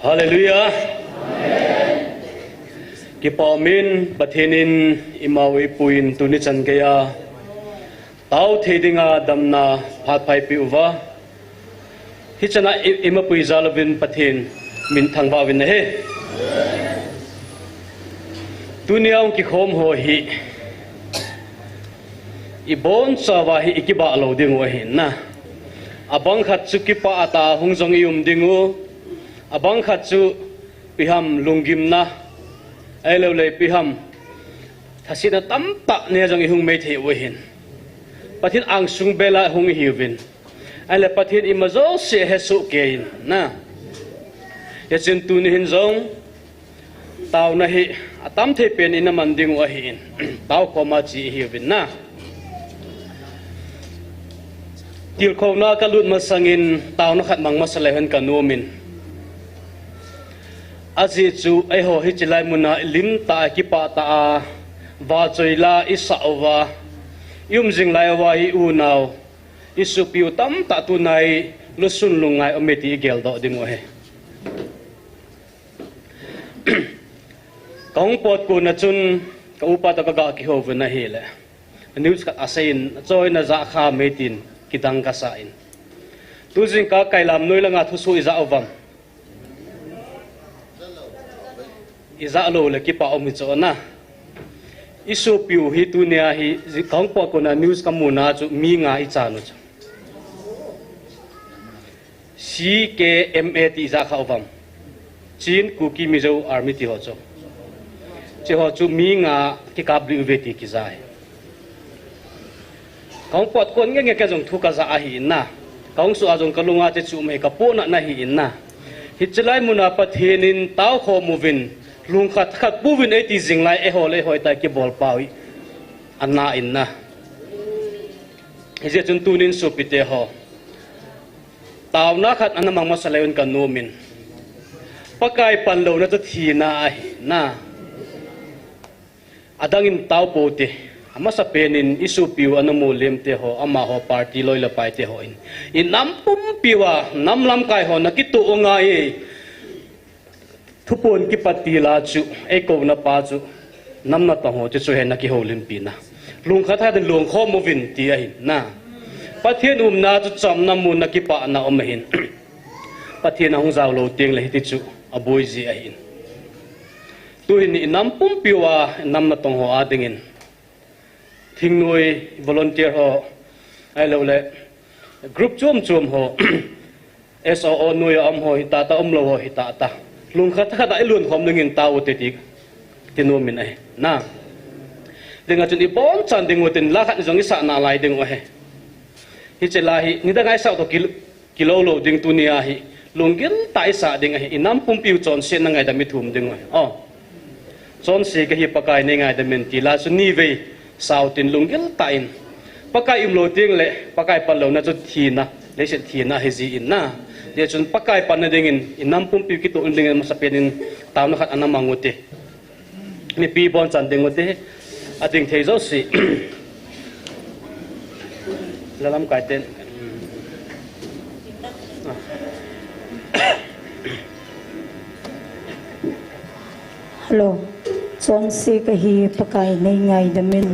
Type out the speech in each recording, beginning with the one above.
Hallelujah. Kipamin bathinin imawi puin tunichan kaya tau thedinga damna phatpai piuwa hichana imapui zalovin pathin min thangwa win he duniyaung ki khom ho hi ibon sawa hi ikiba lo ding wa hin na abang khat chu kipa ata hungjong yum dingu abang khat chu piham lungim na elo le piham thasina tamta ne jong ihung mei the wa hin pathin ang sung bela hung hiwin ale pathin imazo se hesu kein na yachin tuni hin zong tau na hi atam the pen in manding wa hin tau koma chi hiwin na til khona ka lut masangin tau na khat mang masalehan kanumin aji chu ai ho hi chilai muna lim ta ki pa ta wa choila isawa yum jing lai wa hi u naw isu piu tam ta tu nai lusun lungai ometi gel do ding he kong pot ko na chun ka upa ta ga ki ho na hi le news ka asain choi na za kha metin kidang ka sain tu jing ka kailam noi langa thu su iza awam iza lo le ki pa omi chona isu piu hi tu nia hi kong pot ko na news ka muna chu mi nga i chanu chu CKMA ti za kha awam chin ku ki mi zo army ti ho cho che ho chu mi nga ki kabli veti ki zai kong pot kon nge ka jong thu ka za a hi na kong su a jong ka lunga che chu me ka po na hi na hi chlai muna pathenin taw kho movin lung khat khat puwin ai ti jinglai e hole hoi ta ki bol pawi anna inna hi je chun tunin su pite ho taw na khat anamang masaleun kan nomin pakai panlo na to thina ai na adangin taw pote ama sa penin isu piu anamu lemte ho ama ho party loila paite ho in nampum piwa namlam kai ho nakitu ongai thupon ki patila chu e ko na pa chu namna ta ho chu he na ki ho lim pina lung kha tha den lung kho movin ti ai na pathian na chu cham na mu na ki pa na om hin pathian hong zaw lo ting le ti chu aboi ji ai tu hin nam pum piwa nam na tong ho adingin thingnoi volunteer ho ai lo le group chum ho SO noi am ho ta ta om lo ho ta ta lung kha tha dai lun khom ngin taw te ti tinomin ai na denga chun i bon chan ding utin la khat jong isa na lai ding wa he hi chela hi ni da ngai sa to kilo lo ding tu nia hi lungil tai sa ding hi inam pum piu chon sen na ngai da mi thum ding wa oh chon se ka hi pakai ne ngai da men ti la su ni ve sau tin lungil tain pakai lo ding le pakai pan lo na chu thina le se thina he ji in na dia chun pakai pan na dingin inam pum piu ki to ding masapenin taw na khat anamangote mi pi bon chan ding ngote ating thei zo si lalam kai ten hello chon se ka hi pakai nei ngai da men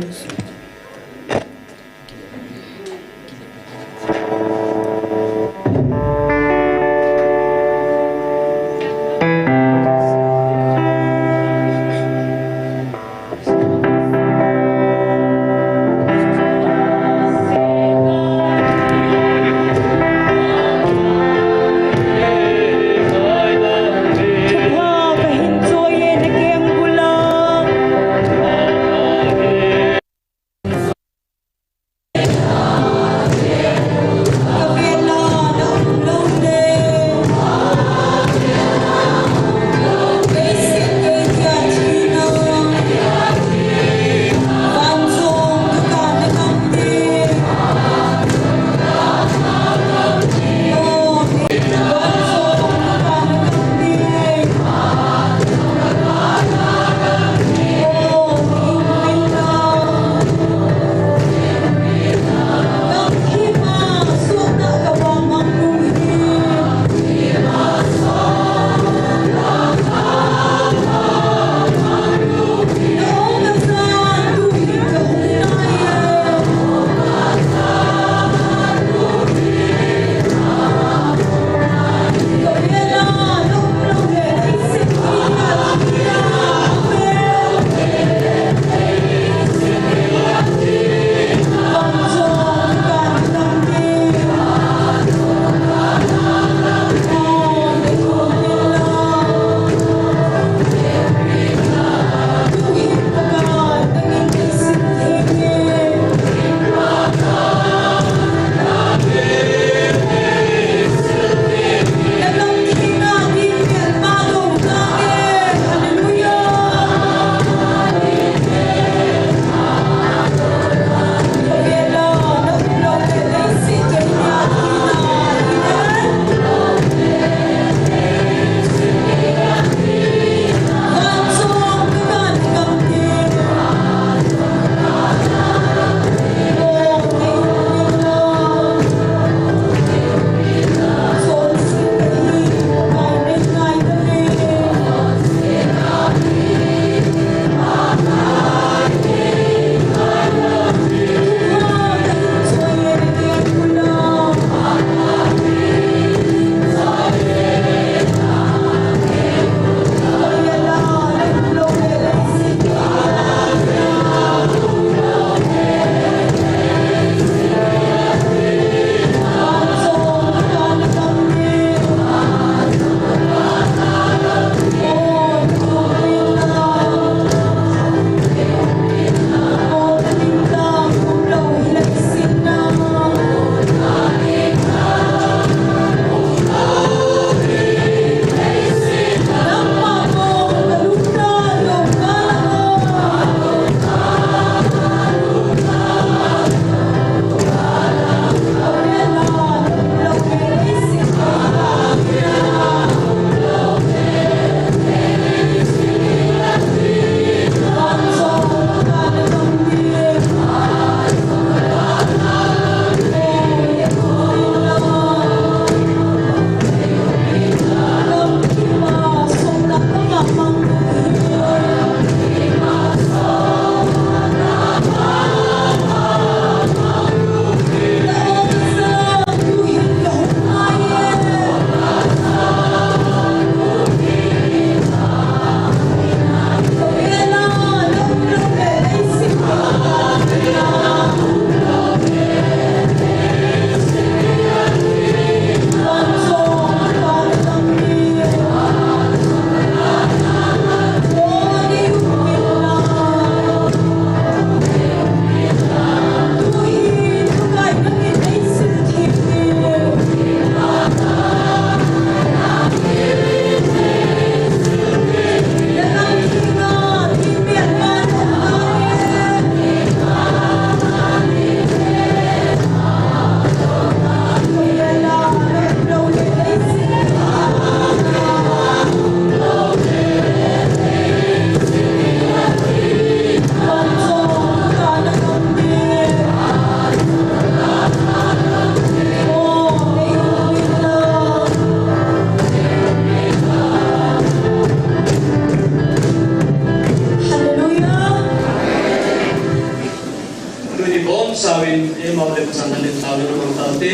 sawin mau le pasan le taw le mang taw te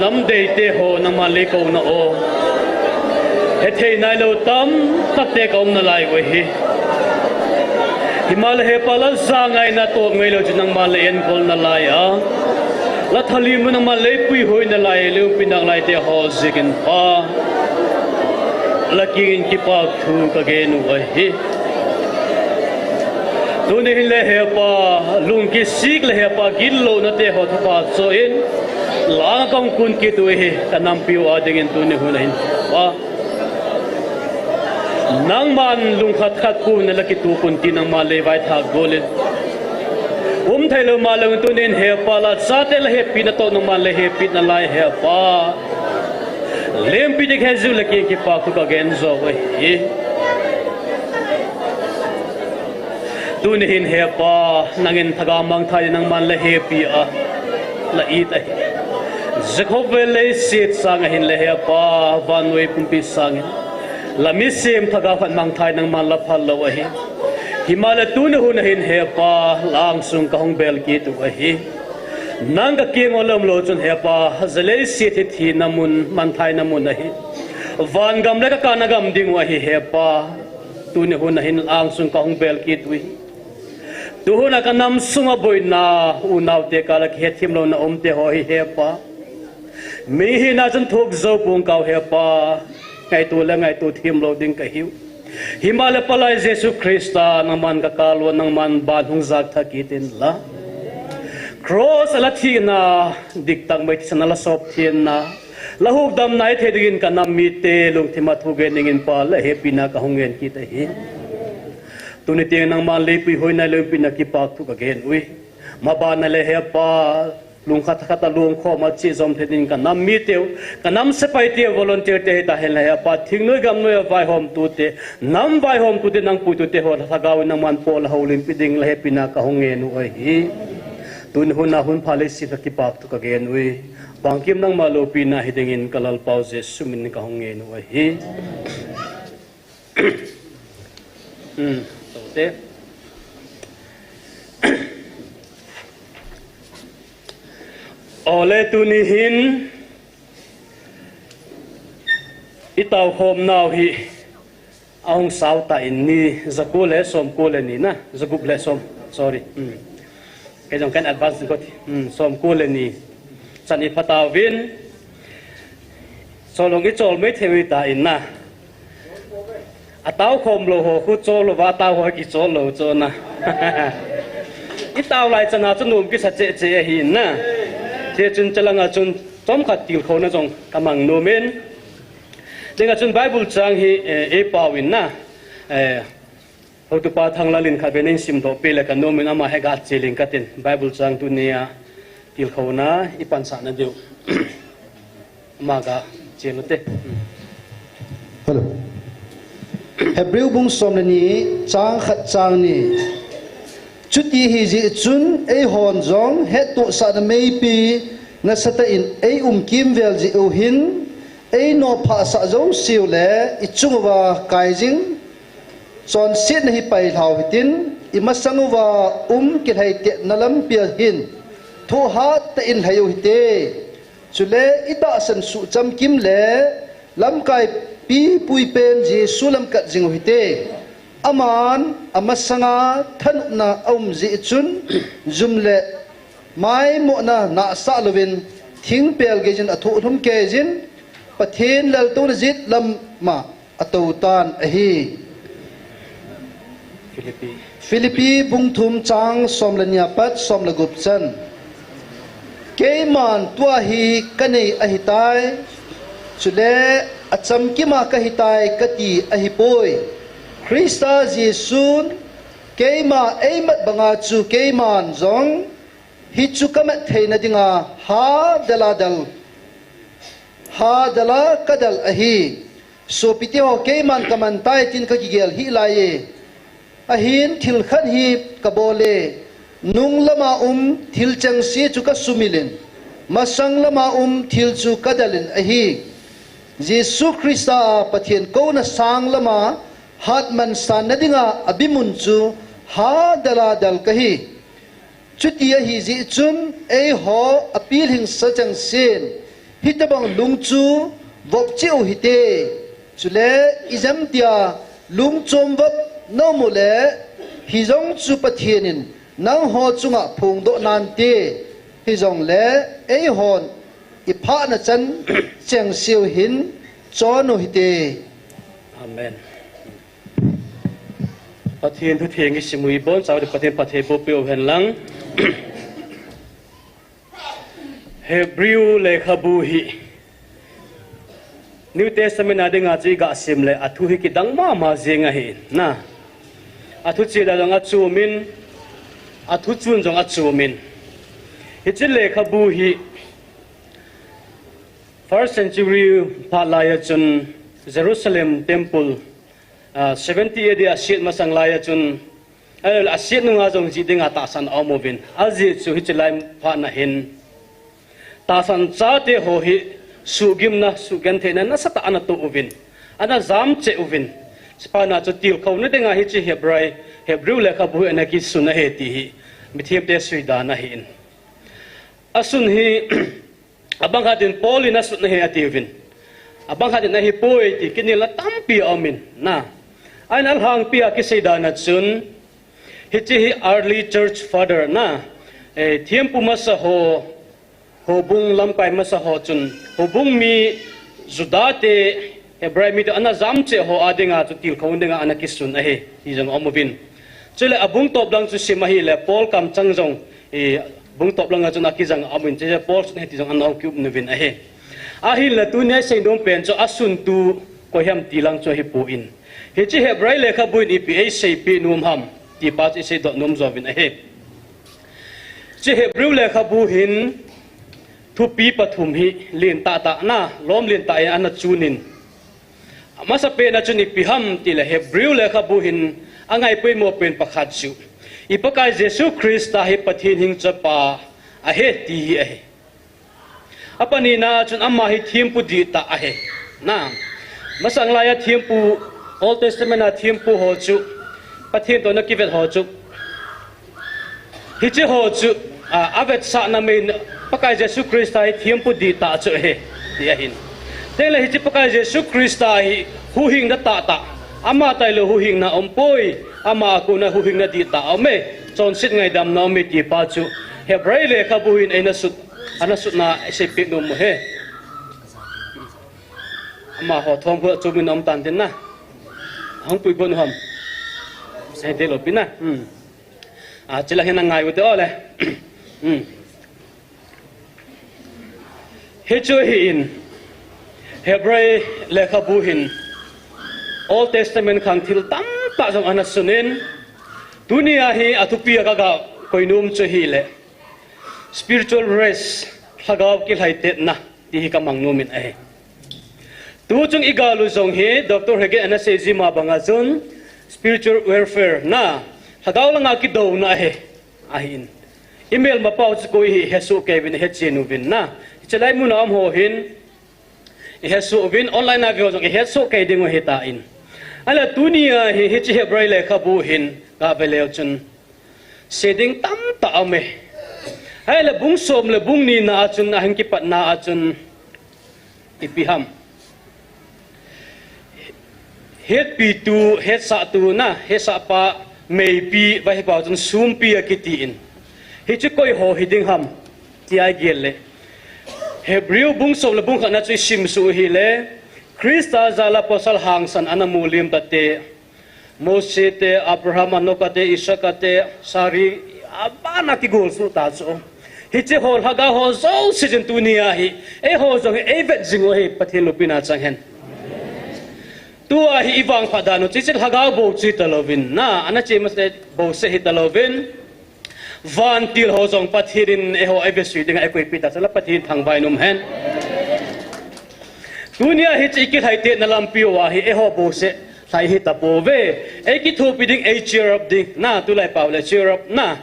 nam de te ho na ma le ko na o he the nai lo tam tak te ko na lai we hi himal he pala sa ngai na to ngai lo chinang ma le en kol na lai a la thali mu na ma le pui hoi na lai le pinang lai te ho zikin pa la kin ki pa thu ka ge nu we hi tu ne le he pa lung ki sik le he pa gil lo na te ho thapa so in la kong kun ki tu hi tanam piu a ding in tu ne hu hin wa nang man lung khat khat ku na la ki tu kun ti nang ma le vai tha golin thai lo ma lo tu nen he pa la sa te la he pi na to no ma le he pi na lai he pa lem pi de khe zu la ki pa ku ka gen zo we hi tu ne hin he pa nangin thaga mang thai nang man le he pi a la i ta Zakhovele sit sang hin le he pa van we pumpi sang la mi sem thaga phan mang thai nang man la phal lo hi himala tu ne hun hin he pa lang sung ka hong bel ki tu hi nang ka ke ngolom lo chun he pa zale sit thi namun man thai namun hi van gam le ka kana gam ding wa hi he pa tu ne hun hin lang sung ka hong bel ki tu hi tu hun ka nam sunga boina u naw te ka la khe thim lo na om te ho hi he pa mi hi na chen thok zo pung kaw he pa ngai tu la ngai tu thim lo ding ka hiu Himala palai Jesu Krista naman kakalo nang man banhong zag thakitin la. Cross alathi na diktang may tisanala soptien na. Lahug dam na ithedingin ka namite lung timathugen ningin pala happy na kahungen kita hi. Tuniting nang man lepi hoy na lepi na kipak tu again ui. Mabana le hepa lung kata lung kho ma chi zom thedin ka nam mi teu ka nam se pai te volunteer te ta hel ha pa thing noi gam noi vai hom tu te nam vai hom tu te nang pu tu te ho tha gaw nang man pol haulin piding la happy na ka honge nu ai hi tun hun na hun phale si ta ki pak tu ka gen ui bangkim nang malo pi na hidingin kalal pause sumin ka honge nu ai hi to te ole tunihin itaw khom naw hi ahong sauta inni zakule som kule ni na zaguble som sorry cái dòng cái advance ko som kule ni sani patawin solong ichol me thewi ta inna ataw khom lo ho khu chol wa taw ho ki chol lo chona itaw lai chana chunum ki sa che che hi na thế chun chalanga chun tom khat til khona jong kamang no men denga chun bible chang hi e pawin na ho tu pa thang lalin kha benin sim do pele ka no men ama he ga cheling katin bible chang tu nia til khona ipan sa na deu maga chelote hello Hebrew bung som ni chang khat chang ni chuti hi ji chun ei hon jong he to sa na mei pi na sata in ei kim vel ji o hin ei no pha sa zo siu le i chungwa kai jing chon sit na hi pai hlau hitin i masangwa ki hai te nalam pia hin tho ha ta in hayo hite chule ita san su cham kim le lam kai pi pui pen ji sulam kat jing hite aman amasanga thanna ji chun jumle mai mo na sa lovin thing pel ge jin athu thum ke jin pathen lal to jit lam ma atau tan ahi Philippi bung thum chang som lania pat som lagup chan ke man tua hi kanei ahi tai chule acham ki ma ka hi tai kati ahi poi Krista Jesun keima eimat banga chu keiman zong hi chu kamat theina dinga ha dal ha dala kadal ahi so piteo keiman kaman tai tin ka gigel hi laye ahin thil khan hi kabole nung lama thil chang si chu ka sumilin masang lama thil chu kadalin ahi Jesu Krista pathian ko na sang lama hatman san nadinga abimun chu ha dala dal kahi chutia hi ji chun ei ho apil hing sachang sin hitabang lungchu vok cheu hite chule izam tia lungchom vok no mule hi jong chu pathienin nang ho chunga phung do nan te hi jong le ei hon i pha na chan cheng siu hin chono hite amen pathian thu thieng is mui bon saw de pathian pathe po pe hen lang Hebrew le khabu hi New Testament adinga chi ga sim le athu hi ki dang ma zenga hi na athu chi da nga chumin athu chun jong a chumin hi chi le khabu hi first century palaya chun Jerusalem temple 70 AD asit masang laya chun asit nunga jong ji dinga ta san amovin aji chu hi chelai pha na hin ta san cha te ho hi sugim na sugan the na sata ana to uvin ana zam che uvin spana chu til khau na dinga hi chi Hebrew lekha bu ana ki suna he ti hi mithiep te suida na hin asun hi abang hadin polina suna he ativin abang hadin na hi poi ti kinila tampi amin na ain al hang pia ki seidana chun hichi hi early church father na thiempu masa ho bung lampai masa ho chun ho bung mi judate Hebrai mi to ana zam che ho adinga chu til khon dinga ana kisun a he hi jong omovin chule abung top lang chu simahi le Paul kam changjong e bung top lang chu na ki jang amin che Paul ne ti jong an ong kyub novin a he a hi la tu ne sei dom pen chu asun tu ko hem tilang chu hi pu in hi chi Hebrai le kha buin ipa sei pi num ham ti pa chi sei do num zovin a he chi Hebrew le kha bu hin thu pi pathum hi lin ta ta na lom lin ta an chunin masa pe na chuni piham ti le Hebrew le kha bu hin angai pe mo pen pakhat chu ipakai Jesus Christ ta hi pathin hing chapa a he ti hi a he apani na chun amma hi thim pu di ta a he na masang la ya thim pu Old Testament na thim pu ho chu pathin to na kivet ho chu hi che ho chu avet sa na min pakai Jesus Christ ta hi thim pu di ta chu he ti a hin tele hi chi pakai Jesus Christ ta hi hu hing da ta ta ama tai lo hu hing na ompoi ama ku na hu hing na di ta ome chon sit ngai dam na me ti pa chu Hebrai le kha buin ana sut na se pe no mo he ama ho thong ko chu min om tan tin na hong pui bon hom se de lo pina chila hen ngai u te ole he chu hi in Hebrai le kha buhin Old Testament khang thil tam ta jong ana sunin dunia hi atupia ka ga koinum chu hi le spiritual race thagaw ki haitet na ti hi kamang numin ai tu chung igalu jong hi Dr. Hege ana se jima banga jun spiritual warfare na thagaw langa ki do na he ahin email ma pau chu ko hi hesu kevin he chenu vin na chelai mu na am ho hin hesu vin online na vio jong hesu ke ding he ta in ala dunia hi hi chi Hebrai le khabu hin ka beleu chun seding tam ta ame hai le bung som le bung ni na chun na hang ki pat na chun ipiham het pi tu het sa tu na he sa pa mei pi vai pa chun sum pi akiti in hi chi koi ho hi ding ham ti ai gel le Hebrew bung som le bung khana chui sim su hi le Krista zala posal hang san anamulim tate Mose te Abraham anokate Isakate Sari abana ki gol su ta so hi che hol haga ho zo season dunia hi e ho jong e vet jingo he pathelo pina chang hen tua hi ibang padano chi chil haga bo chi talovin na ana che mas bo se hi talovin van til ho jong pathirin e ho evesui ding e koi pita sala pathin thang vai num hen dunia hi chi ki thai te na lampiwa wa hi e ho bo se thai hi ta bo ve e ki thu pi ding e cheer up ding na tu lai paw le cheer up na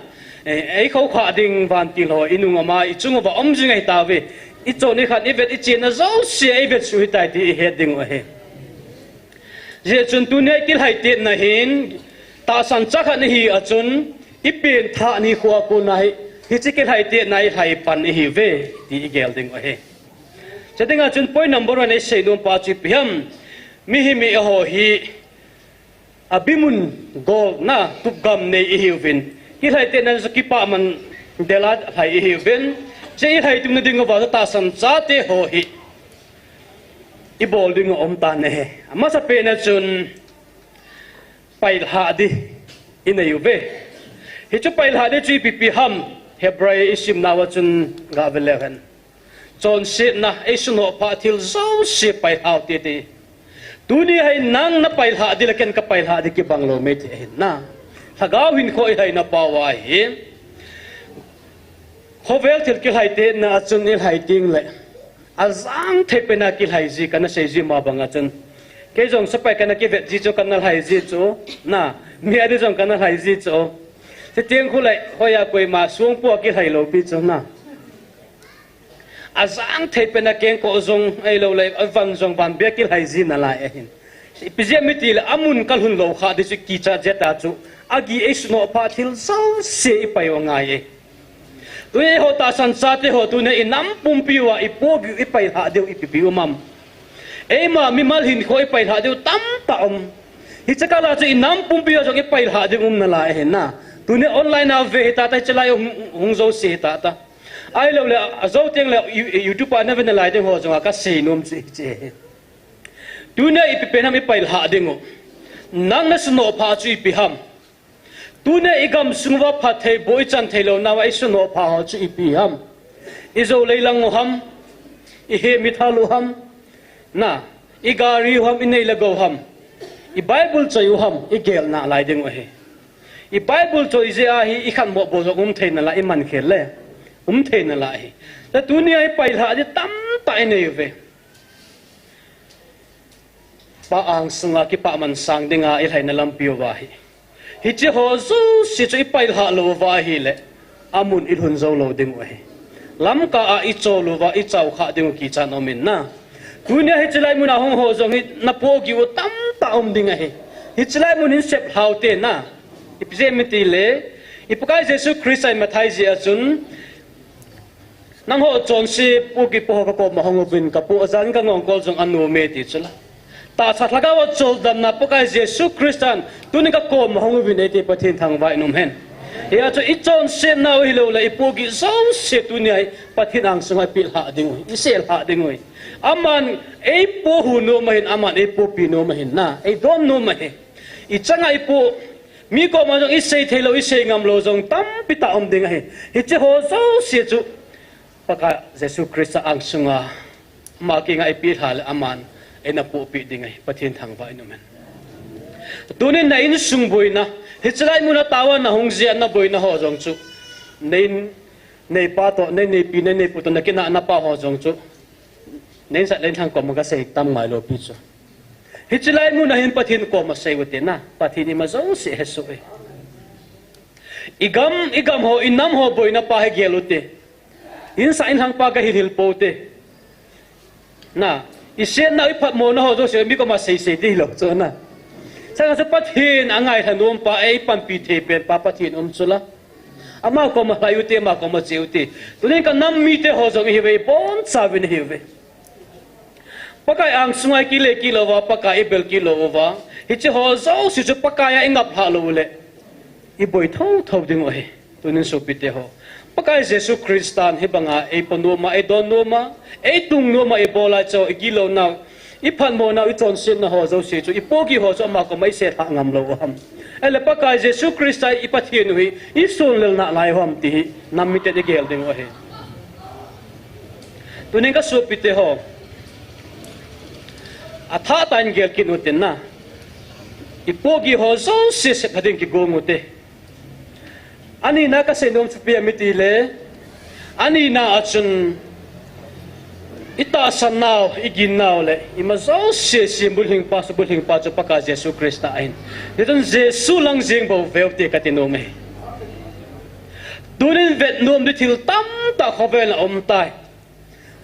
e khau kha ding van til ho inung ama I chung wa om jing ai ta ve I cho ni khat I vet I chen na zo se e vet su hi tai ti he ding wa he je chun dunia ki thai te na hin ta san cha kha ni hi a chun I pen tha ni khwa ko nai hi chi ki thai te nai thai pan hi ve ti gel ding wa he Chatinga chun point number 1 is say num pa chi piam mi hi mi ho hi abimun gol na tupgam nei ihivin ki thai te na ki pa man delat thai ihivin che thai tum na ding wa ta sam cha te ho hi I bol ding om ta ne ama sa pe na chun pai ha di ina yu ve hi chu pai ha de chi pi ham Hebrai isim na wa chun ga veleven chon sit na esuno pa thil zo se pai hau te te dunia hai nang na pai ha di laken ka pai ha di ki banglo me te na thagaw hin khoi hai na pawa hi khovel thil ki hai te na chun il hai ting le azang the pe na ki hai ji kana se ji ma banga chun ke jong sa pai kana ki vet ji cho kana hai ji cho na mi adi jong kana hai ji cho te tiang khu lai hoya koi ma suang po ki hai lo pi cho na azang thei pena keng ko zong ai lo lai avan zong ban be kil hai zin ala hin pizia mitil amun kal hun lo kha de ki cha jeta chu agi esno pa thil so se payo ngai tu e ho ta san sa te ho tu ne inam pum piwa ipogi ipai ha de ipipi mam e ma mi mal hin ko ipai ha de tam ta hi chakala chu inam pum piwa jong ipai ha de na la hin na tu ne online ave ta ta chalai hung zo se ta ta ai lo le azo teng le YouTube pa na ven lai de ho jong ka se nom chi che tunia ipipen ham ipail ha dingo nang na suno pha chu ipiham tunia igam sungwa pha thei boi chan theilo nawa isuno pha ho chu ipiham izo leilang ham I he mithalu ham na igari ham inei lago ham I Bible chayu ham I gel na lai dingo he I Bible cho ize a hi I khan mo bo zo theina la I man khel le theina la hi ta tunia I pail ha di tam ta nei ve pa ang sunga ki pa man sang dinga I thaina lampio wa hi che ho zu si chu I pail ha lo wa hi le amun I hun zo lo dingo he lam ka a I cho lo wa I chau kha dingo ki chan omin na tunia hi chlai mun a hong ho zo hi na po gi wo tam ta dinga he hi chlai mun in sep haute na ipzemiti le ipakai Jesus Christ ai mathai ji achun nang ho chon si pu ki po ka ko ma hong bin ka pu azan ka ngong kol jong anu me ti chula ta sa thlaga wa chol dam na pakai Jesus Christan tuni ka ko ma hong bin ete pathin thang vai num hen ya chu I chon se na hi lo la ipu gi so se tuni ai pathin ang sungai pil ha ding I sel ha ding oi aman ei po hu no ma hin aman ei po pi no ma hin na ei don no ma he I changa I po mi ko ma jong isei thelo isei ngam lo jong tam pita ding he hi che ho so se chu paka Jesus Christ ang sunga ma ki nga ipil hal aman ena pu pi ding he pathin thang vai no men tunin na in sung boina hi chlai mu na tawa na hong zia na boina ho jong chu nei pa to nei pi nei pu to na kina na pa ho jong chu nei sa len thang ko ma ka sei tam mai lo pi chu Hicilai mu na hin pathin ko ma sei wate na pathin I ma zo se hesu e igam ho inam ho boina pa he gelute in sa in hang pa ka hil pote na isen na iphat mo na ho zo se mi ko ma sei di lo cho na sa sa pathin angai thanom pa ei pan pi the pen pa pathin chula ama ko ma layute ma ko ma cheute tunin ka nam mi te ho zo hi ve bon sa vin hi ve pakai ang sungai kile kilo wa pakai bel kilo wa hi che ho zo si chu pakai ya ingap ha lo le I boy thau ding oi tunin so pite ho pakai Jesus Christan hi banga e ponoma e donoma e tung noma e bola cho e kilo na I phan mo na I chon sin na ho zo si chu I pogi ho cho ma ko mai se tha ngam lo ham ele pakai Jesus Christa I pathin hui I sun lel na lai hom ti nam mi te de gel ding oi tunin ka so pite ho atha tan gel kin utin na ipogi ho zo se se phading ki gomute ani na ka se nom chupia mitile ani na achun ita sannaw iginaw le ima zo se bulhing pa chu paka Jesus Christa ain niton Jesus lang jing bo velte katino me tunin vet nom di thil tam ta khovel om tai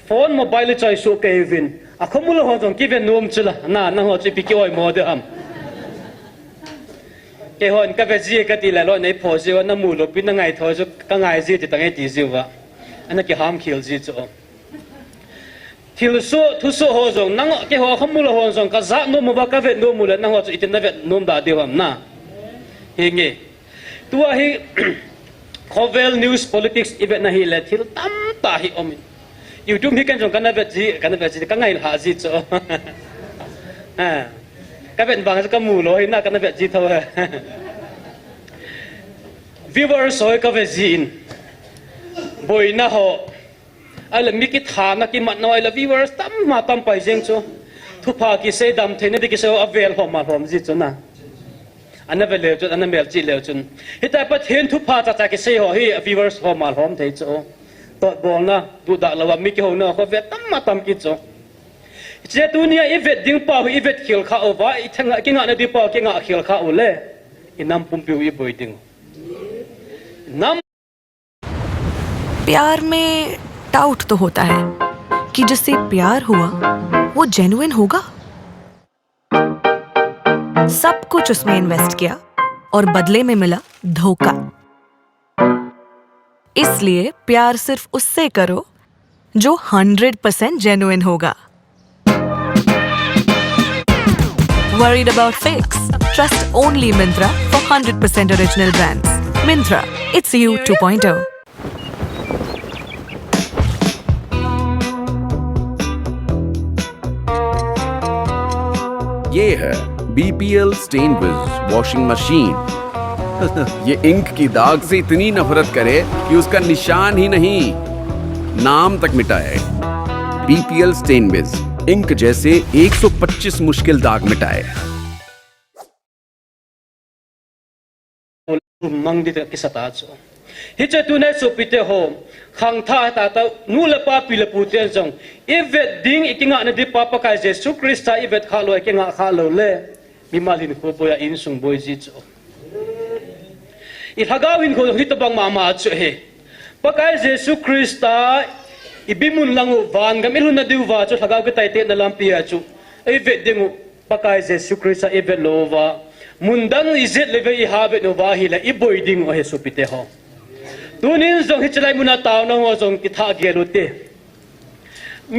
phone mobile chai so Kevin akomulo ho jong kiven nom chula na ho chi piki oi mo de ham ke hon ka ve ji ka ti la lo nei pho ji wa na mu lo pin na ngai tho ju ka ngai ji ti tangai ti ji wa ana ki ham khil ji chu thil so thu so ho jong nang ke ho khamulo ho jong ka za no mo ba ka ve no mu la na ho chu itin na ve nom da de ham na he nge tua hi khovel news politics event na hi le thil tam ta hi omin YouTube hi kan jong kana vet ji ka ngai ha ji cho ka vet bang ka mu lo hi na kana vet ji tho viewers hoi ka vet ji in boi na ho ala mi ki tha na ki mat noi la viewers tam ma tam pai jeng cho thu pha ki se dam thene de ki so avel ho ma hom ji cho na ana vel le cho ana mel ji le chun hi ta pa then thu pha cha ki se ho hi viewers ho ma hom thei cho to bol na tu da lawa mi ki ho na ho vet tam ma tam ki cho che tu nia I vet ding pa I vet khil kha over I thanga ki nga na di pa ki nga khil kha ule inam pum pi I boy ding nam प्यार में डाउट तो होता है कि जिससे प्यार हुआ वो जेन्युइन होगा सब कुछ उसमें इन्वेस्ट किया और बदले में मिला धोखा इसलिए प्यार सिर्फ उससे करो जो 100% जेन्युइन होगा Worried about fakes? Trust only Myntra for 100% original brands. Myntra, it's you 2.0. ये है BPL स्टेनविज वॉशिंग मशीन। ये इंक की दाग से इतनी नफरत करे कि उसका निशान ही नहीं, नाम तक मिटाए। BPL स्टेनविज, इंक जैसे 125 मुश्किल दाग मिटाए। mang di ki sata cho hi che tu ne so pite ho khang tha ta ta nu le pa pi le pu te jong evet ding ikinga na di pa pa ka jesu krista evet kha lo ikinga kha lo le mi malin ko boya in sung boy ji cho i hagawin ko hi to bang ma ma cho he pa ka jesu krista ibimun langu van gam ilu na diwa cho hagaw ke tai te na lampia chu evet dingu pa ka jesu krista evet lo wa mundang izet leve I habe no wahi la iboiding o hesu pite ho tunin zong hichlai muna taw na ho zong kitha gelute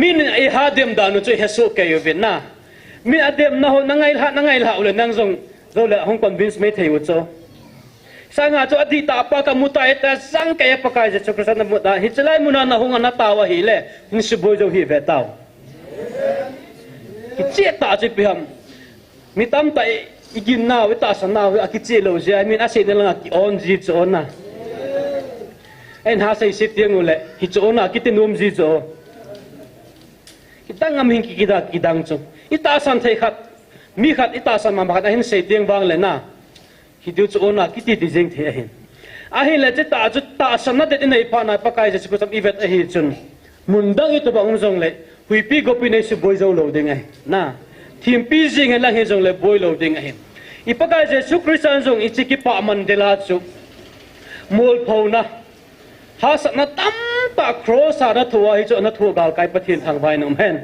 min I hadem danu chu hesu kayo vina min adem na ho nangai ha ule nang zong zole hong convince me theu cho sanga chu adi ta pa ka muta eta sang kaya pa ka je chokra na muta hichlai muna na hong na tawa hi le ni siboi zo hi ve taw ki che ta chu piam mi tam ta igin na we ta san na we akichi lo je I mean ase ne lang ki on ji cho na en ha sai sit tiang ule hi cho na ki tinum ji cho kita ngam hin ki kidang cho ita san thai khat mi khat ita san ma khat hin sei tiang wang le na hi du cho na ki ti di jeng the hin a hi le ta chu ta san na de nei pa na pa kai je ko sam ivet a hi chun mundang I to bang jong le hui pi go pi nei su boi zo lo de ngai na thim pi jing la he jong le boy lo ding a hin ipakai jesu christian jong ichiki pa mandela chu mol phona ha sa na tam ta cross na thuwa hi chu na thu gal kai pathin thang vai nom hen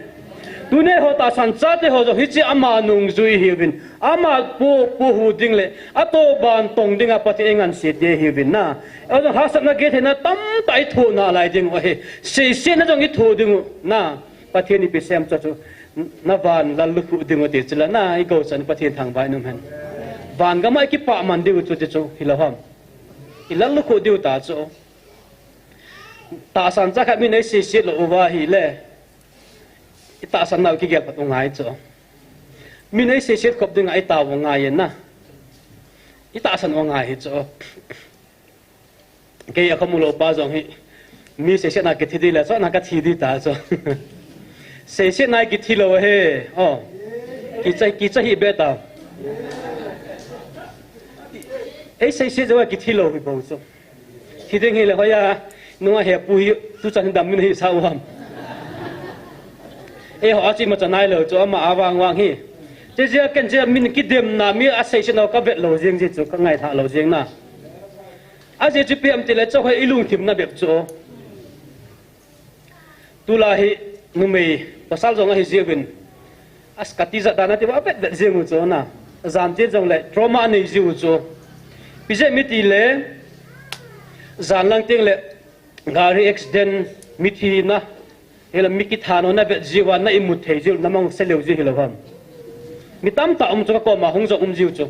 tune ho ta san cha te ho jo hi chi ama nung zui hi bin ama pu hu ding le ato ban tong ding a pati engan se de hi bin na o ha sa na ge the na tam tai thu na lai ding o he se na jong I thu ding na pathin ni pi sem cha chu na van la lu khu ding o te chla na I go san pathin thang vai nom hen van ga mai ki pa man diu chu te chu hilaham ilal lu khu diu ta chu ta san cha kha mi nei si lo wa hi le ita san nau ki gel pat ngai chu mi nei si khop ding ai ta wa ngai na ita san wa ngai hi chu ke ya khamulo pa jong hi mi se na ki thi la cho na ka thi di ta chu se na ki thi lo he o ki chai hi be ta ấy xây xây rồi cái thilo bị bao nhiêu thì thế này là coi à nó hẹp bùi tu chân đầm như thế sao không ấy họ chỉ một trận này rồi cho mà vang hi chứ cái gì mình cái điểm nào mình xây xây nó có việc lâu riêng gì cho các ngày thả lâu riêng na chỉ chụp em thì là cho hay ilung thìm na việc cho tu là hi người mày pasal giống hay riêng bên kati za dana thì bảo việc riêng cho na giảm chết giống lại trauma này riêng cho bây giờ mít ile zan lang tiếng lệ gari accident mít hi na hay là mít thano na về jiwa na imut thấy jiu namang sẽ liều gì hiểu không mít tam ta cho các mà không cho jiu cho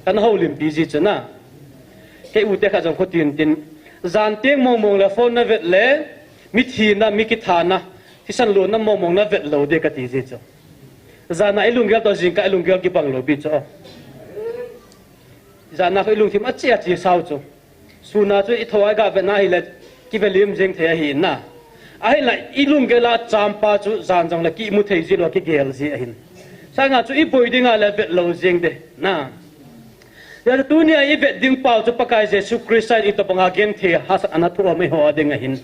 cái nó hậu lim pi gì cho na cái ute khai trong khốt tiền zan tiếng mong là phone na về lệ mít hi na mít thana thì san luôn na mong na về lâu để cái gì cho zan na ilung gel to jing ka ilung gel ki bang lo bi cho giờ na phải lung thím chỉ sao cho suna cho ít thôi cả về này là cái về liêm riêng thế hiện na ai lại ít lung cái là champa cho dàn dòng là kỹ mu thấy gì là cái gel gì hiện sang à cho ít bồi đi là về lâu riêng đấy na giờ tu nia ít về đinh bao cho pakai Jesus Christ ít to bằng game thế has anathua mấy hoa đinh hiện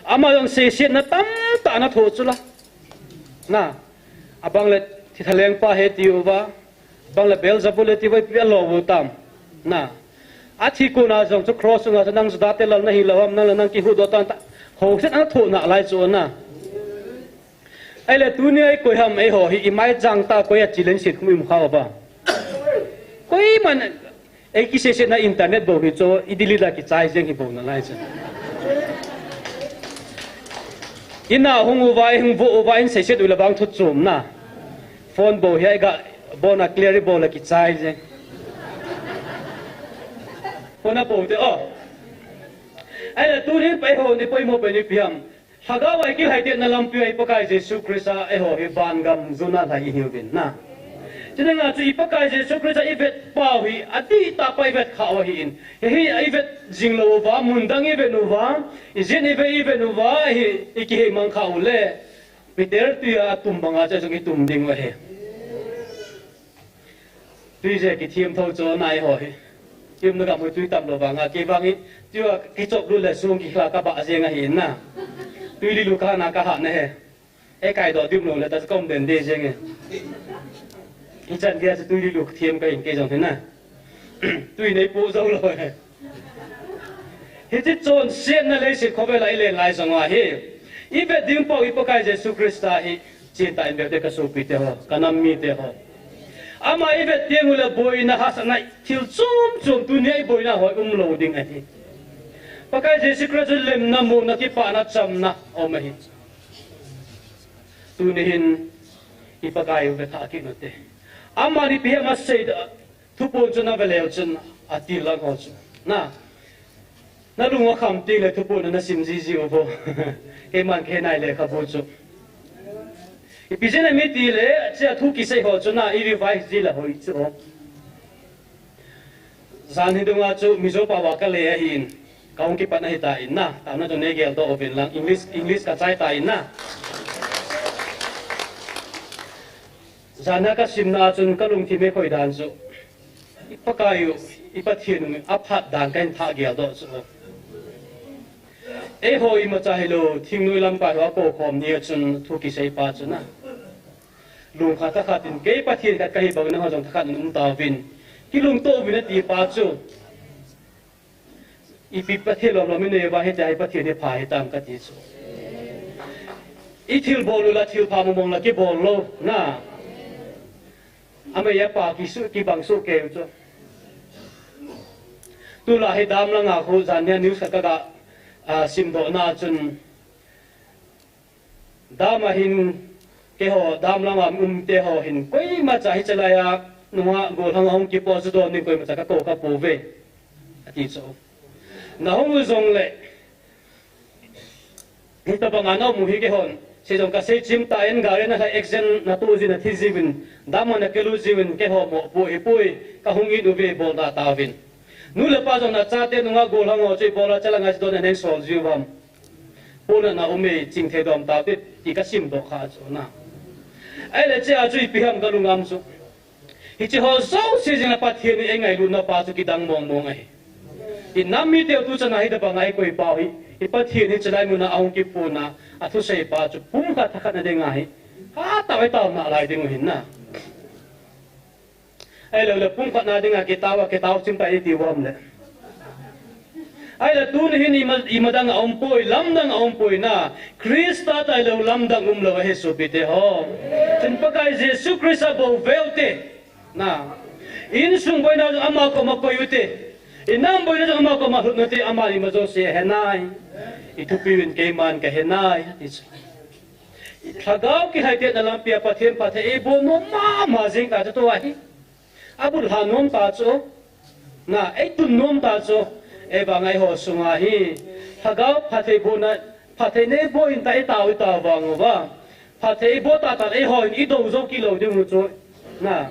ama yang sesi na tam ta na tho chula na abang le thi thaleng pa he tiuwa bang la bel zabuleti vai pi lo bu tam na athi ko na jong chu cross nga nang zda te lal na hi lawam na nang ki hu do tan ho set an thu na lai chu na ai le tu ni ai ko ham ai ho hi mai jang ta ko ya chilen sit khum im kha ba koi man ai ki se na internet bo hi cho idili la ki chai jeng hi bo na lai chu ina hungu vai hung bo vai in se se du la bang thu chum na phone bo hi ga bona clear bo la ki chai je phone bo te o ai la tu ni pai ho ni pai mo pe ni piam Haga wai ki haite na lampi ai pakai Jesu Krista e ho hi ban gam zuna lai hiwin na china nga chu ipakai Jesu Krista ivet pau hi ati ta pai vet khawa hi in hi ivet jinglo wa mundang ivet nu wa izin ivet nu wa hi iki mang khau le Peter tu ya tumbanga cha jong tum ding wa he tu je ki thiam thau cho nai ho hi kim na ga mu tu tam lo wa nga ke wangi tu ki chok lu le sung ki kha ka ba je nga hin na tuy đi lục na cả hạn này, cái cài đó tiếp nối là ta sẽ công đến đây chứ nghe, cái chân kia sẽ tuy đi lục thêm cái dòng thế này, tuy này bộ dâu rồi, hết cái chốn xiên là lấy sự khó về lại lên lại xong rồi hi, ít về điểm bao ít bao cái Giêsu Christa hi, chỉ tại việc để cái số bị thế ho, cái nam mi thế ho, ama ít về tiếng là bồi na hát sang này, thiếu chôm tuy này bồi na hỏi lâu đinh này. Pakai Jesu Christ lem na mo na ki pa na cham na o mahi tu nihin ipakai ve tha ki note amani phe ma sei da thu pon chuna veleu chun ati la go chu na lunga kham ti le thu pon na sim ji ji obo ke man ke nai le kha bo chu ipijena mi ti le cha thu ki sei ho chuna I revise ji la hoi chu zan hi dunga chu mizo pa wa ka le hin kaung ki pana hita inna tamna jo negel do ovin lang English ka chai ta inna zana ka simna chun kalung thi me khoi dan chu ipakayu ipathin aphat dan kain tha gel do chu e hoi ma cha hello thingnui lam pa wa ko khom ni chun thu ki sei pa chuna lung kha ta khatin ke pathin ka hi bang na ho jong khat ta vin ki lung to vin ti pa chu ipi pathe lo lo mine ba he jai pathe ne pha he tam ka ti chu I thil bolu la thil pha mong la ki bol lo na ame ya pa ki su ki bang su ke chu tu la he dam la nga khu zan ne news ka ka sim do na chun dam hin ke ho dam la ma te ho hin koi ma cha hi chala ya nuwa go thang hong ki po chu do ni koi ma cha ka ko ka po ve ati chu na hong zong le hita bang ano mu hi ke hon se jong ka se chim ta en gare na action na tu jin na thi jibin dama na kelu jibin ke ho mo pu hi pui ka hong I du ve bol da ta vin nu le pa jong na cha te nuwa go lang o chei bola chala nga do na ne sol ju bam pu na ume ching the dom ta te ti ka sim do kha chu na ai le che a chui pi ham ka lu ngam chu hi che ho so se jing na pa thi ni engai lu na pa chu ki dang mong mong ai in nami te tu chana hi da ba ngai koi pa hi ipathi ni chalai mu na aung ki pu na athu sei pa chu pum kha thakha na de ngai ha ta wai ta na lai ding hin na ai le pum kha na ding a ke tawa chim ta ti wam le ai la tu ni ni imadang aung poi lam dang aung poi na Krista ta lo lam dang lo he su bi te ho chen pa kai Jesu Krista bo velte na in sung boi na ama ko ma ko yute inam boy na ama ko mahut nati amali mazo se henai itupin ke man ka henai is thagau ki haite na lampia pathen pathe e bo no ma jing ta to ai abul hanom ta cho na e tu nom ta cho e ba ngai ho sunga hi thagau pathe bo na pathe ne bo in ta e ta wang wa pathe bo ta ta e ho in I do zo ki lo de mu cho na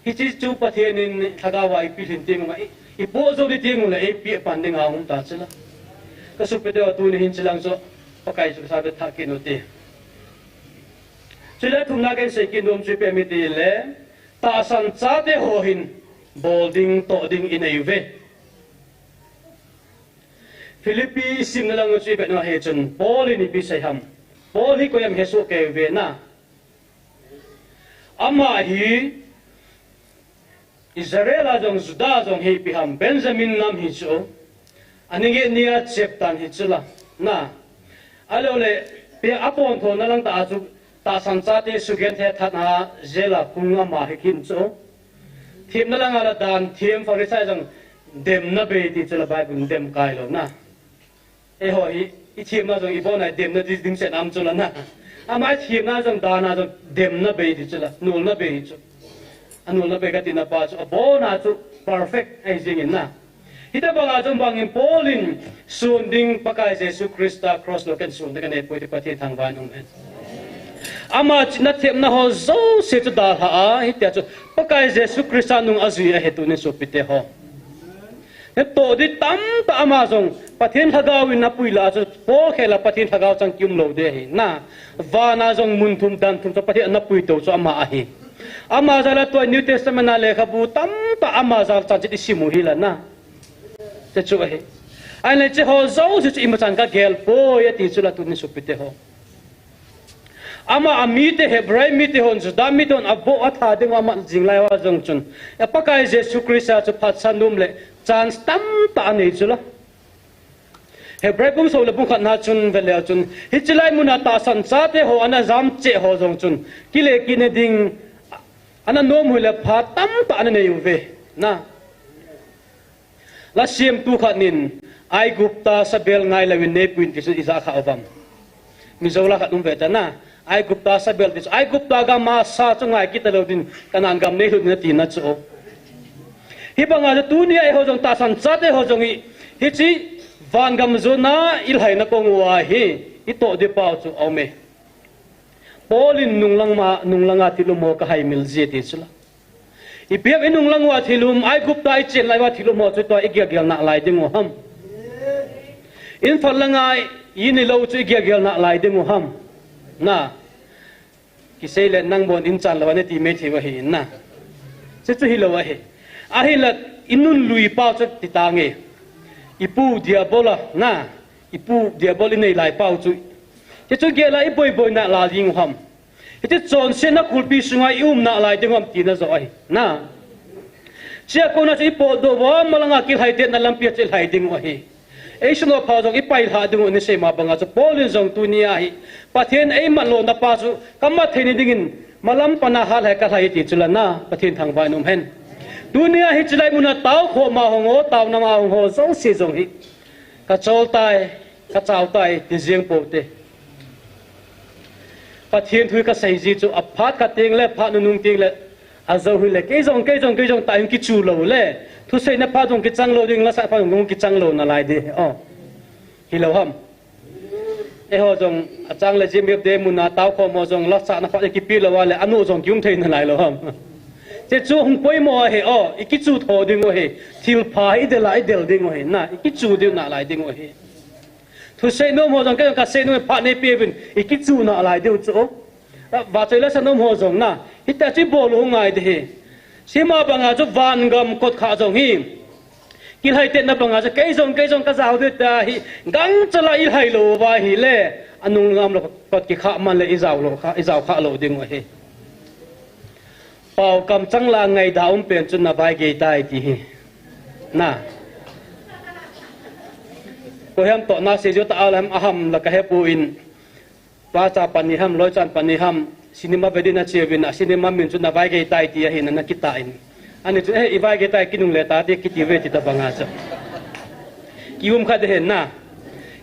hi chi chu pathen in thagau wa I pilhin ting ma ipo zo di ting la e pi panding a hum ta chila ka su pe de tu ni hin chilang so pakai su sa be tha ki no ti chila thum na ke se ki nom chu pe mi ti le ta san cha de ho hin bolding to ding in ai ve Philippi sim na lang chu pe no he chun Paul ni bi sai ham Paul hi ko yam he su ke ve na ama hi Israel ajong Juda ajong hi piham Benjamin nam hi chu aninge nia cheptan hi chula na alole pe apon tho na lang ta chu ta san cha te sugen the thana zela kunga ma hi kin chu thim na lang ala dan thim farisai jong dem na be ti chula bible dem kai lo na e ho hi I thim na jong I bon ai dem na di ding se nam chula na ama thim na jong da na jong dem na be ti chula nul na be hi chu anu na be ka tin na pa chu bo na chu perfect ai jing in na hita banga jom bangin polin sunding pakai Yesu Krista cross loken sun dengan epoi te pati thang ban men ama china them na ho zo se chu da ha hita chu pakai Yesu Krista nung azui a hetu ne sopite ho he to di tam ta ama jong pathin thagawin na puila chu po khela pathin thagaw chang kyum lo de hi na wana jong mun thum dan thum chu pathin na pui to chu ama a hi ama zala to New Testament na lekha bu tam ta ama zal chan chi simu hila na te chu he ai le che ho zo chu i ma chan ka gel po ya ti chu la tu ni supite ho ama amite hebrai mite hon chu da mi don abo atha de ma jinglai wa jong chun ya pakai Jesu Krista chu phat sanum le chance tam ta nei chu la hebrai bum so le bum khat na chun vele chun hichilai muna ta san cha te ho ana jam che ho jong chun kile kine ding ana nom hu le pha tam ta nei u ve na la siam tu khat nin ai gupta sabel ngai lawin ne puin ti su isa kha awam mi zola khat ve ta na ai gupta sabel ti ai gupta ga ma sa chu ngai ki ta lo din kanan gam ne hu na ti na chu hi banga tu ni ai ho jong ta san cha te ho jong hi chi van gam zo na il hai na kong wa hi i to de pau chu ome polin nunglanga tilumo ka hai mil je ti chula i pek inung langwa thilum ai gupta ai chen lai wa thilum ho chu to igya gyal na lai ding ham in phalangai yin lo chu igya gyal na lai ding ham na kisele nang bon in chan lawa ne ti me thi wa hi na chu hi lo wa hi a hi la inun lui pa chu ti ta nge ipu diabola na ipu diaboli nei lai pau chu chu ge la ipoi boi na la ding ham ite chon se na kulpi sunga na lai ding ham ti na zo ai na sia ko na chi po do wa malanga ki hai te na lampi chel hai ding wa hi ei suno pha jong ipai ha ding ne se ma banga chu polin jong tu ni a hi pathen ei ma lo na pa chu kamma theini dingin malam pana hal hai ka hai ti chula na pathen thang ba num hen dunia hi chilai muna tau kho ma hongo tau na ma hongo so se jong hi ka chol tai ka chau tai ti jeng po te pathian thui ka sai ji chu aphat ka teng le pha nung ting le azo hui le ke jong ta ki chu lo le thu sei na pha jong ki chang lo ding la sa pha jong ki chang lo na lai de hi lo ham e ho jong achang le jim de muna tau kho mo jong la sa na pha ki pi lo wa le anu jong kyum thein na lai lo ham che chu hung poi mo he iki chu tho ding o he thil pha i de lai del ding o he na iki chu de na lai ding o he thu sei no mo jong ka sei no pha ne pe bin iki chu na lai de chu ba choi la sa no mo jong na hita chi bol hu ngai de he sima banga chu van gam kot kha jong hi kil hai te na banga cha ke jong ka zaw de ta hi gang chala il hai lo wa hi le anung ngam lo kot ki kha man le i zaw kha lo ding o he pau kam chang la ngai da pen chun na bai ge tai ti hi na ko ham to na se jo ta alam aham la ka he pu in pa cha pani ham loi chan pani ham cinema vedina chevin cinema min chun na bai ge tai ti hi na kita in ani chu e bai ge tai kinung le ta de ki ti ve ti ta banga cha kium kha de hen na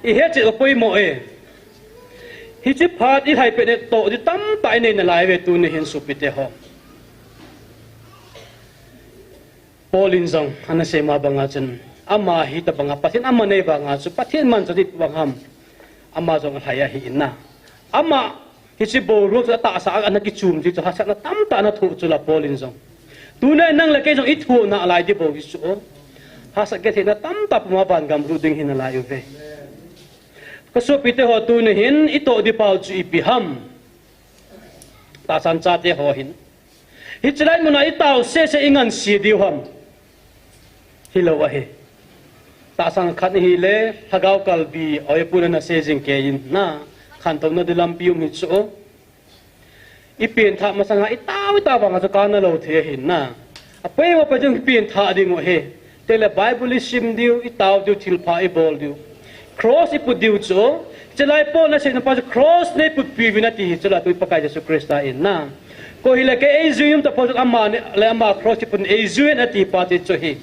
i he che poi mo e hi chi phat i hai pe ne to di tam tai ne na lai ve tu ne hen su pi te ho polin zong ana se ma banga chen ama hi ta banga pathin ama nei banga chu pathin man chu dit bangam ama zong thaya hi na ama hi chi bo ru ta sa ana ki chum ji cha sa na tam ta na thu chu la polin zong tu ne nang la ke zong i thu na lai di bo gi chu ha sa ke the na tam ta ma ban gam ru ding hin la yu ve ko so pi te ho tu ne hin i to di pau chu i pi ham ta san cha te ho hin hi chlai muna i tau se ingan si di ham hi lo wa he ta sang khat hi le thagau kal bi oi puna na se jing ke in na khan tom na dilam piu mi chu i pen tha ma sanga i ta ba nga ka na lo the hin na a pe wa pa jung pen tha ding o he tele bible sim diu i taw diu thil pha i bol diu cross i pu diu chu chlai po na se na pa cross ne pu pi vina ti chula tu pa ka Jesu Krista in na ko hi le ke e zuyum ta pojok amma le amma cross ti pun e zuyen ati pa ti chu hi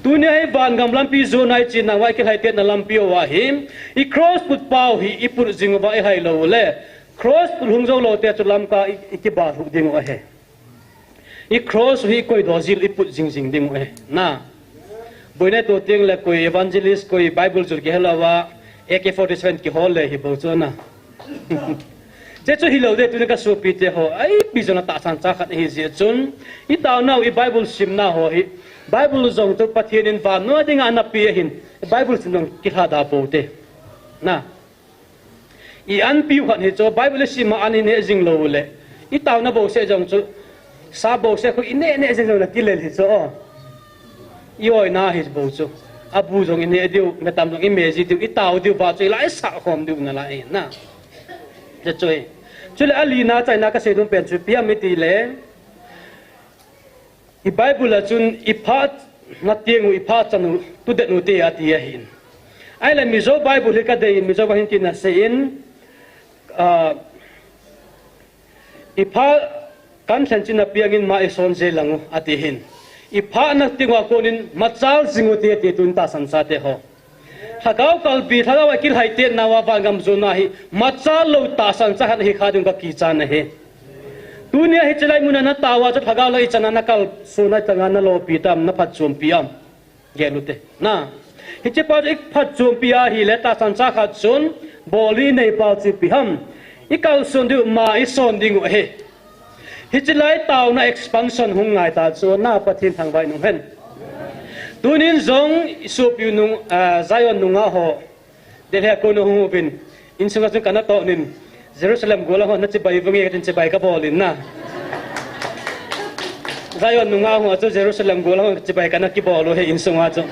tunia hi van gam lampi zo nai chin na wai ke hai te na lampi wa him I cross put pau hi I put jing wa hai lo le cross put hung zo lo te chu lam ka I ki ba ru ding wa he I cross hi koi do zil I put jing ding wa he na bữa nay tổ tiên là coi evangelist coi Bible chụp cái là wa AK-47 cái hole hi bao cho na thế cho hi lâu đấy tụi nó số pi thế ho ai bây giờ nó tạ san cha khát hi gì chun ít tao nào i Bible sim na ho hi Bible zong tu pathian in van no ding ana pi hin Bible sin dong ki tha da po te na i an pi khan hi cho Bible sim ma ani ne jing lo le ít tao na bo se jong chu sa bo se ko ine ne jing lo na ki le hi cho yoi na hi bo chu abu jong ine diu na tam jong image diu ít tao diu ba chui lai sa khom diu na lai na je chui chui ali na chai na ka se dum pen chu pia mi ti le i Bible la chun i phat na tiengu i phat chanu tu de nu te ati a hin ai la mi zo Bible le ka de mi zo ba hin tin na se in i pha kan than chin na piangin ma i son je langu ati hin i pha na tingwa konin machal jingu te te tun ta san sa te ho thakau kalpi thalaw akil haite nawa bangam zona hi machal lo ta san sa han hi khadung ka ki chan he dunia hi chalai muna na tawa cho thagaw lo ichana na kal suna tanga na lo pitam na phat chum piam gelute na hi che pa ik phat chum pia hi le ta san cha khat chun boli nei pa chi piham ikal sun du ma I son ding he hi chalai taw na expansion hung ngai ta chu na pathin thang bai nung hen tunin zong supiu nung Zion nunga ho de he ko no hu bin in sunga chu kana to nin Jerusalem gola ho na chi bai vangi tin chi bai ka bolin na Zion nunga ho chu Jerusalem gola ho chi bai kana ki bolo he in sunga chu